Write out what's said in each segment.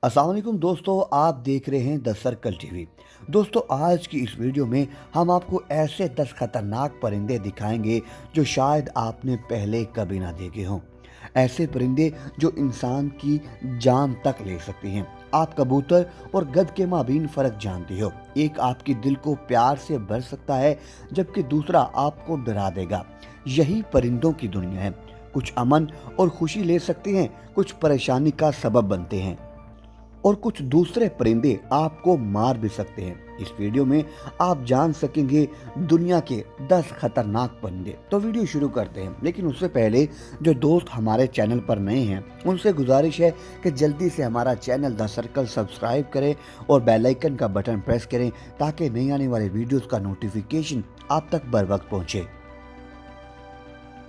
अस्सलाम वालेकुम दोस्तों, आप देख रहे हैं द सर्कल टीवी। दोस्तों, आज की इस वीडियो में हम आपको ऐसे 10 खतरनाक परिंदे दिखाएंगे जो शायद आपने पहले कभी ना देखे हों। ऐसे परिंदे जो इंसान की जान तक ले सकते हैं। आप कबूतर और गध के माबीन फ़र्क जानते हो। एक आपके दिल को प्यार से भर सकता है जबकि दूसरा आपको डरा देगा। यही परिंदों की दुनिया है। कुछ अमन और खुशी ले सकते हैं, कुछ परेशानी का सबब बनते हैं और कुछ दूसरे परिंदे आपको मार भी सकते हैं। इस वीडियो में आप जान सकेंगे दुनिया के 10 खतरनाक परिंदे। तो वीडियो शुरू करते हैं, लेकिन उससे पहले जो दोस्त हमारे चैनल पर नए हैं उनसे गुजारिश है कि जल्दी से हमारा चैनल द सर्कल सब्सक्राइब करें और बेल आइकन का बटन प्रेस करें ताकि नई आने वाले वीडियोस का नोटिफिकेशन आप तक बर वक्त पहुंचे।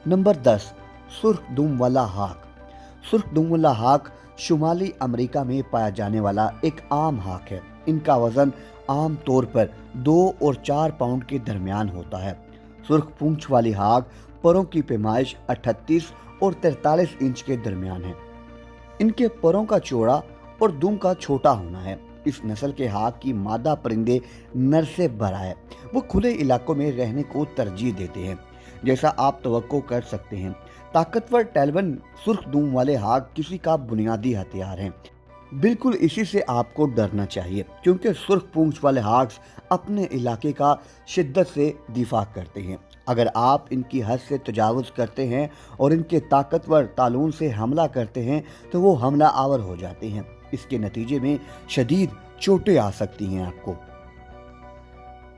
नंबर 10, सुर्ख दुम वाला हाक। सुर्ख दुम वाला हाक शुमाली अमेरिका में पाया जाने वाला एक आम हाक है। इनका वजन आम तौर पर 2 और 4 पाउंड के दरमियान होता है। सुर्ख पूंछ वाली हाक परों की पैमाइश 38 और 43 इंच के दरमियान है। इनके परों का चौड़ा और दुम का छोटा होना है। इस नस्ल के हाक की मादा परिंदे नर से बड़ा है। वो खुले इलाकों में रहने को तरजीह देते हैं, जैसा आप तवक्को कर सकते हैं। ताकतवर टैलवन सुर्ख दुम वाले हाक किसी का बुनियादी हथियार हैं। बिल्कुल इसी से आपको डरना चाहिए, क्योंकि सुर्ख पूंछ वाले हाक्स अपने इलाके का शिद्दत से दिफा करते हैं। अगर आप इनकी हद से तजावुज़ करते हैं और इनके ताकतवर तालून से हमला करते हैं तो वो हमला आवर हो जाते हैं। इसके नतीजे में शदीद चोटें आ सकती हैं आपको।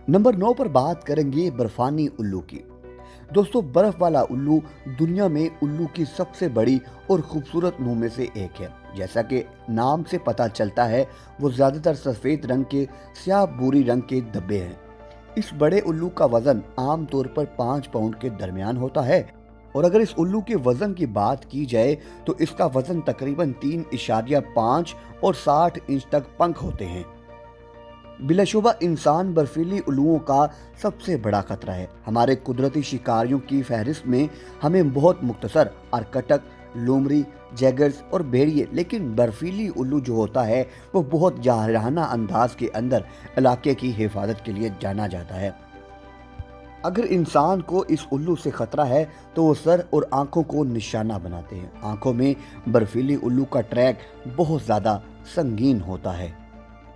नंबर 9 पर बात करेंगे बर्फानी उल्लू की। दोस्तों, बर्फ वाला उल्लू दुनिया में उल्लू की सबसे बड़ी और खूबसूरत नूह में से एक है। जैसा कि नाम से पता चलता है, वो ज़्यादातर सफ़ेद रंग के स्याह भूरी रंग के धब्बे हैं। इस बड़े उल्लू का वज़न आम तौर पर 5 पाउंड के दरमियान होता है और अगर इस उल्लू के वज़न की बात की जाए तो इसका वज़न तकरीबन 3.5 और 60 इंच तक पंख होते हैं। बिलाशुबा इंसान बर्फीली उल्लुओं का सबसे बड़ा खतरा है। हमारे कुदरती शिकारियों की फहरिस्त में हमें बहुत मुख्तसर आर्कटक, लोमड़ी, जैगर्स और भेड़िए, लेकिन बर्फीली उल्लू जो होता है वो बहुत जाहिराना अंदाज के अंदर इलाके की हिफाजत के लिए जाना जाता है। अगर इंसान को इस उल्लू से खतरा है तो वो सर और आंखों को निशाना बनाते हैं। आंखों में बर्फीली उल्लू का ट्रैक बहुत ज़्यादा संगीन होता है।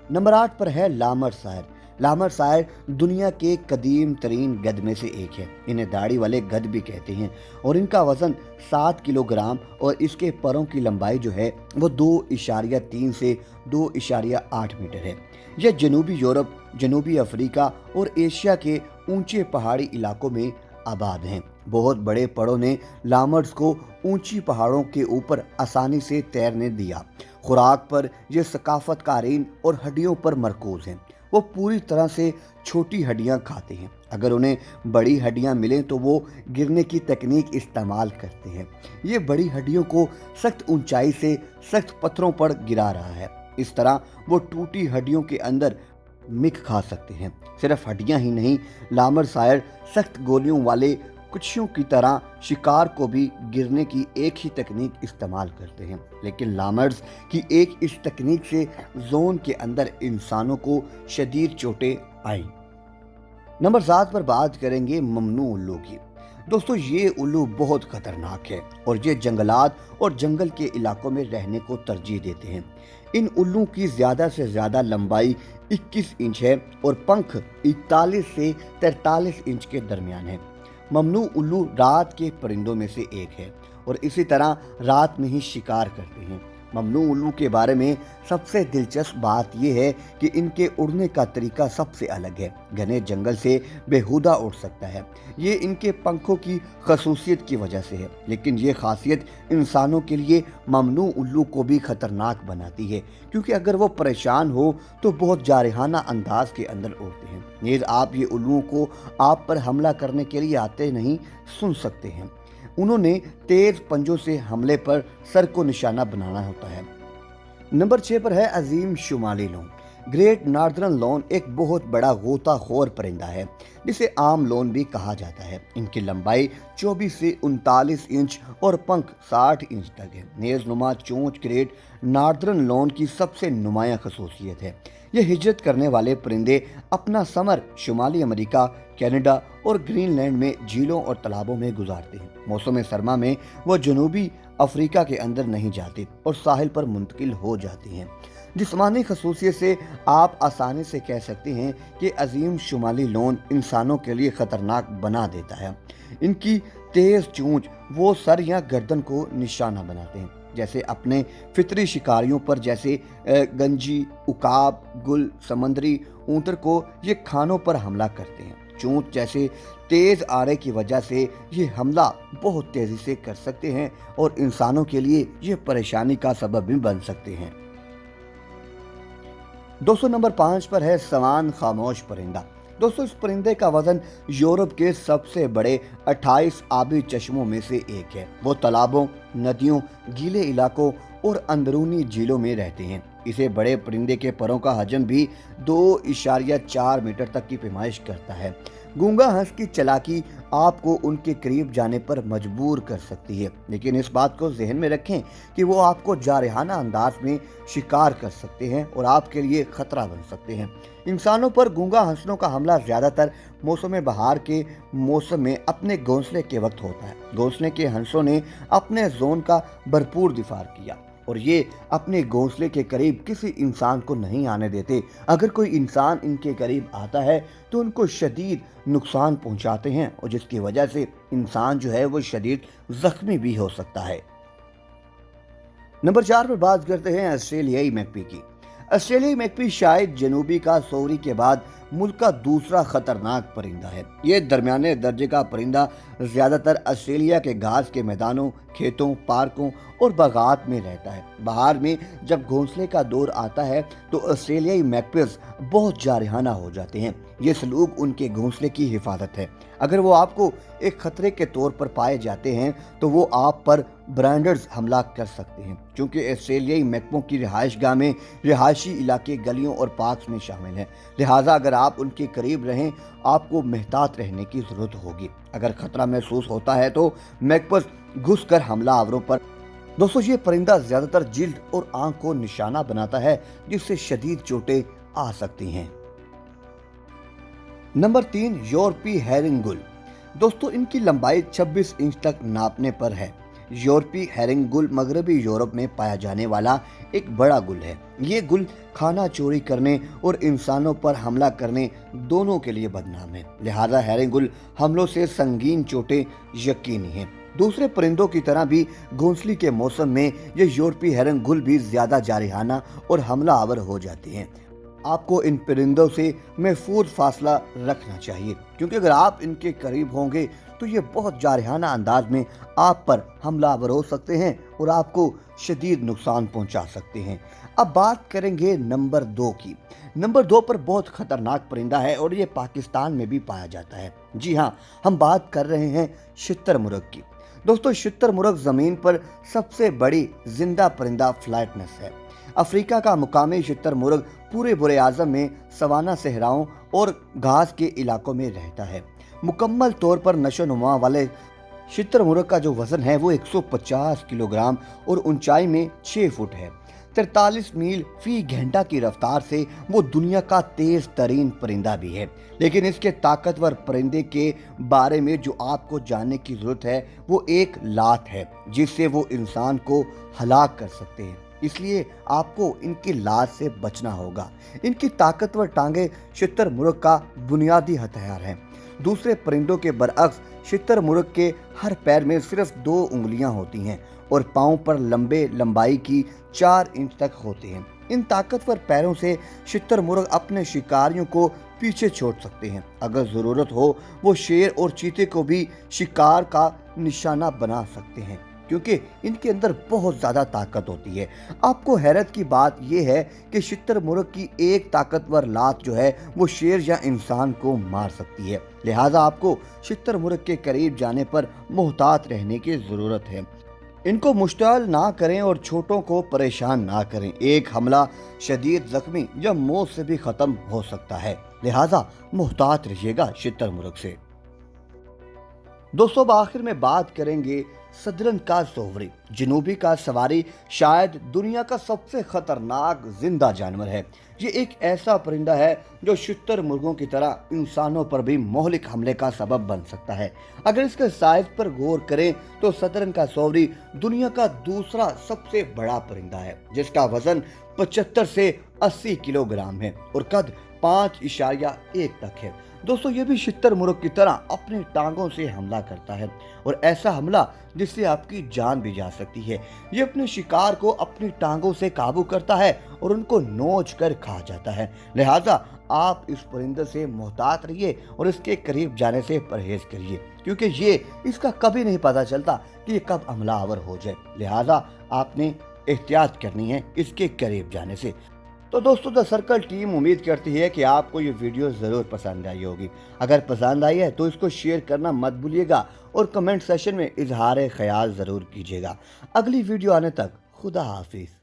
नंबर 8 पर है लामर सायर। लामर सायर दुनिया के कदीम तरीन गध में से एक है। इन्हें दाढ़ी वाले गध भी कहते हैं और इनका वज़न 7 किलोग्राम और इसके परों की लंबाई जो है वो 2.3 से 2.8 मीटर है। यह जनूबी यूरोप, जनूबी अफ्रीका और एशिया के ऊंचे पहाड़ी इलाकों में आबाद हैं। बहुत बड़े पड़ों ने लामर्स को ऊंची पहाड़ों के ऊपर आसानी से तैरने दिया। खुराक पर ये सकाफत कारीन और हड्डियों पर मरकूज हैं। वो पूरी तरह से छोटी हड्डियां खाते हैं। अगर उन्हें बड़ी हड्डियां मिलें तो वो गिरने की तकनीक इस्तेमाल करते हैं। ये बड़ी हड्डियों को सख्त ऊंचाई से सख्त पत्थरों पर गिरा रहा है। इस तरह वो टूटी हड्डियों के अंदर मिक खा सकते हैं। सिर्फ हड्डियां ही नहीं, लामर सायर सख्त गोलियों वाले कुछियों की तरह शिकार को भी गिरने की एक ही तकनीक इस्तेमाल करते हैं। लेकिन लामर्स की एक इस तकनीक से जोन के अंदर इंसानों को शदीद चोटें आई। नंबर 7 पर बात करेंगे ममनू उल्लू की। दोस्तों, ये उल्लू बहुत खतरनाक है और ये जंगलात और जंगल के इलाकों में रहने को तरजीह देते हैं। इन उल्लू की ज़्यादा से ज़्यादा लंबाई 21 इंच है और पंख 41 से 43 इंच के दरमियान है। ममनू उल्लू रात के परिंदों में से एक है और इसी तरह रात में ही शिकार करते हैं। ममनू उल्लू के बारे में सबसे दिलचस्प बात यह है कि इनके उड़ने का तरीका सबसे अलग है। घने जंगल से बेहुदा उड़ सकता है। ये इनके पंखों की खसूसियत की वजह से है, लेकिन ये खासियत इंसानों के लिए ममनू उल्लू को भी खतरनाक बनाती है, क्योंकि अगर वो परेशान हो तो बहुत जारहाना अंदाज के अंदर उड़ते हैं। नीज़ आप ये उल्लुओं को आप पर हमला करने के लिए आते नहीं सुन सकते हैं। उन्होंने तेज पंजों से हमले पर सर को निशाना बनाना होता है। नंबर 6 पर है अजीम शुमाली लोन। ग्रेट नॉर्दर्न लॉन एक बहुत बड़ा गोताखोर परिंदा है जिसे आम लॉन भी कहा जाता है। इनकी लंबाई 24 से 39 इंच और पंख 60 इंच तक है। नेज़नुमा चोंच ग्रेट नॉर्दर्न लॉन की सबसे नुमायां खसूसियत है। ये हिजरत करने वाले परिंदे अपना समर शुमाली अमेरिका, कनाडा और ग्रीनलैंड में झीलों और तालाबों में गुजारते हैं। मौसम सरमा में वो जनूबी अफ्रीका के अंदर नहीं जाते और साहिल पर मुंतकिल हो जाती हैं। जिस्मानी खसूसियत से आप आसानी से कह सकते हैं कि अजीम शुमाली लॉन इंसानों के लिए ख़तरनाक बना देता है। इनकी तेज़ चोंच वो सर या गर्दन को निशाना बनाते हैं, जैसे अपने फितरी शिकारियों पर, जैसे गंजी, उकाब, गुल, समंदरी ऊंटर को ये खानों पर हमला करते हैं। चोंच जैसे तेज़ आरे की वजह से ये हमला बहुत तेज़ी से कर सकते हैं और इंसानों के लिए ये परेशानी का सबब भी बन सकते हैं। दोस्तों नंबर 5 पर है सवान खामोश परिंदा। दोस्तों इस परिंदे का वजन यूरोप के सबसे बड़े 28 आबी चश्मों में से एक है। वो तालाबों, नदियों, गीले इलाकों और अंदरूनी झीलों में रहते हैं। इसे बड़े परिंदे के परों का हजम भी 2.4 मीटर तक की पैमाइश करता है। गूंगा हंस की चालाकी आपको उनके करीब जाने पर मजबूर कर सकती है, लेकिन इस बात को जहन में रखें कि वो आपको जारहाना अंदाज में शिकार कर सकते हैं और आपके लिए खतरा बन सकते हैं। इंसानों पर गूंगा हंसों का हमला ज़्यादातर मौसम बहार के मौसम में अपने घोंसले के वक्त होता है। घोंसले के हंसों ने अपने जोन का भरपूर दिफा किया और ये अपने घोंसले के करीब किसी इंसान को नहीं आने देते। अगर कोई इंसान इनके करीब आता है तो उनको शदीद नुकसान पहुंचाते हैं और जिसकी वजह से इंसान जो है वो शदीद जख्मी भी हो सकता है। नंबर 4 पर बात करते हैं ऑस्ट्रेलियाई मैकपी की। ऑस्ट्रेलियाई मैकपी शायद जनूबी का सौरी के बाद मुल्क का दूसरा खतरनाक परिंदा है। ये दरमियाने दर्जे का परिंदा ज़्यादातर ऑस्ट्रेलिया के घास के मैदानों, खेतों, पार्कों और बागात में रहता है। बहार में जब घोंसले का दौर आता है तो ऑस्ट्रेलियाई मैकपीज बहुत जारहाना हो जाते हैं। ये सलूक उनके घोंसले की हिफाजत है। अगर वो आपको एक खतरे के तौर पर पाए जाते हैं तो वो आप पर ब्रांडर्स हमला कर सकते हैं, क्योंकि ऑस्ट्रेलियाई मैकपों की रिहाइशगाह में रिहायशी इलाके गलियों और पार्क्स में शामिल हैं। लिहाजा अगर आप उनके करीब रहें आपको महतात रहने की ज़रूरत होगी। अगर खतरा महसूस होता है तो मैकपस घुस कर हमला आवरों पर। दोस्तों ये परिंदा ज़्यादातर जिल्द और आंख को निशाना बनाता है, जिससे शदीद चोटें आ सकती हैं। नंबर 3 यूरोपी हेरिंग गुल। दोस्तों इनकी लंबाई 26 इंच तक नापने पर है। यूरोपी हेरिंग गुल मगरबी यूरोप में पाया जाने वाला एक बड़ा गुल है। ये गुल खाना चोरी करने और इंसानों पर हमला करने दोनों के लिए बदनाम है। लिहाजा हेरिंग गुल हमलों से संगीन चोटें यकीनी हैं। दूसरे परिंदों की तरह भी घोंसले के मौसम में ये यूरोपी हेरिंग गुल भी ज्यादा जारहाना और हमला आवर हो जाते हैं। आपको इन परिंदों से महफूज फासला रखना चाहिए, क्योंकि अगर आप इनके करीब होंगे तो ये बहुत जारहाना अंदाज में आप पर हमलावर हो सकते हैं और आपको शदीद नुकसान पहुंचा सकते हैं। अब बात करेंगे नंबर 2 की। नंबर 2 पर बहुत खतरनाक परिंदा है और ये पाकिस्तान में भी पाया जाता है। जी हाँ, हम बात कर रहे हैं शुतुरमुर्ग की। दोस्तों शुतुरमुर्ग ज़मीन पर सबसे बड़ी जिंदा परिंदा फ्लाइटनेस है। अफ्रीका का मुकामी शुतुरमुर्ग पूरे बुरे आज़म में सवाना सहराओं और घास के इलाकों में रहता है। मुकम्मल तौर पर नशोनुमा वाले शुतुरमुर्ग का जो वज़न है वो 150 किलोग्राम और ऊंचाई में 6 फुट है। 43 मील फी घंटा की रफ्तार से वो दुनिया का तेज़ तरीन परिंदा भी है। लेकिन इसके ताकतवर परिंदे के बारे में जो आपको जानने की ज़रूरत है वो एक लात है, जिससे वो इंसान को हलाक कर सकते हैं। इसलिए आपको इनकी लात से बचना होगा। इनकी ताकतवर टांगे शुतुरमुर्ग का बुनियादी हथियार हैं। दूसरे परिंदों के बरअक्स शुतुरमुर्ग के हर पैर में सिर्फ 2 उंगलियां होती हैं और पाँव पर लंबाई की 4 इंच तक होते हैं। इन ताकतवर पैरों से शुतुरमुर्ग अपने शिकारियों को पीछे छोड़ सकते हैं। अगर ज़रूरत हो वो शेर और चीते को भी शिकार का निशाना बना सकते हैं, क्योंकि इनके अंदर बहुत ज़्यादा ताकत होती है। आपको हैरत की बात यह है कि शुतुरमुर्ग की एक ताकतवर लात जो है वो शेर या इंसान को मार सकती है। लिहाजा आपको शुतुरमुर्ग के करीब जाने पर मुहतात रहने की ज़रूरत है। इनको मुश्तअल ना करें और छोटों को परेशान ना करें। एक हमला शदीद जख्मी या मौत से भी खत्म हो सकता है, लिहाजा मुहतात रहिएगा शुतुरमुर्ग से। दोस्तों, अब आखिर में बात करेंगे सदरन का सोवरी। जनूबी का सवारी शायद दुनिया का सबसे खतरनाक जिंदा जानवर है। ये एक ऐसा परिंदा है जो शुतुरमुर्गों की तरह इंसानों पर भी मोहलिक हमले का सबब बन सकता है। अगर इसके साइज पर गौर करें तो सदरन का सोवरी दुनिया का दूसरा सबसे बड़ा परिंदा है, जिसका वजन 75 से 80 किलोग्राम है और कद 5.1 तक है। दोस्तों, ये भी शुतुरमुर्ग की तरह अपनी टांगों से हमला करता है और ऐसा हमला जिससे आपकी जान भी जा सकती है। ये अपने शिकार को अपनी टांगों से काबू करता है और उनको नोच कर खा जाता है। लिहाजा आप इस परिंदे से मोहतात रहिए और इसके करीब जाने से परहेज करिए, क्योंकि ये इसका कभी नहीं पता चलता कि ये कब हमलावर हो जाए। लिहाजा आपने एहतियात करनी है इसके करीब जाने से। तो दोस्तों, द सर्कल टीम उम्मीद करती है कि आपको ये वीडियो ज़रूर पसंद आई होगी। अगर पसंद आई है तो इसको शेयर करना मत भूलिएगा और कमेंट सेशन में इजहार ख्याल ज़रूर कीजिएगा। अगली वीडियो आने तक खुदा हाफिज़।